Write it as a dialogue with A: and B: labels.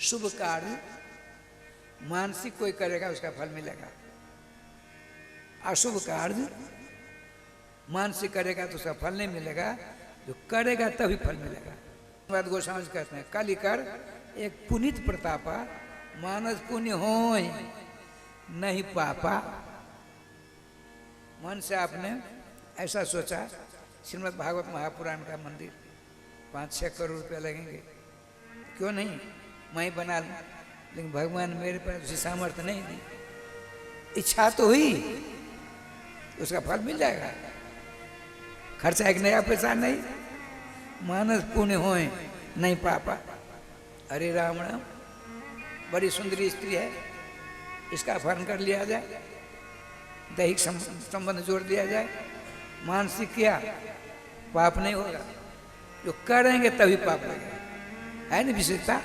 A: शुभ कार्य मानसिक कोई करेगा उसका फल मिलेगा, अशुभ कार्य मानसिक करेगा तो उसका फल नहीं मिलेगा, जो करेगा तभी फल मिलेगा। बात गोस्वामी कहते हैं कली कर एक पुनीत प्रतापा मानस पुण्य हो नहीं पापा। मन से आपने ऐसा सोचा श्रीमद् भागवत महापुराण का मंदिर 5-6 करोड़ रुपया लगेंगे, क्यों नहीं मैं ही बना लूं, लेकिन भगवान मेरे पास उसी सामर्थ्य नहीं दी, इच्छा तो हुई उसका फल मिल जाएगा। खर्चा एक नया पैसा नहीं, मानस पुण्य हो नहीं पापा। अरे राम राम, बड़ी सुंदरी स्त्री है, इसका अपहरण कर लिया जाए, दैहिक संबंध जोड़ दिया जाए, मानसिक किया पाप नहीं होगा, जो करेंगे तभी पाप लगेगा, है ना विशेषता।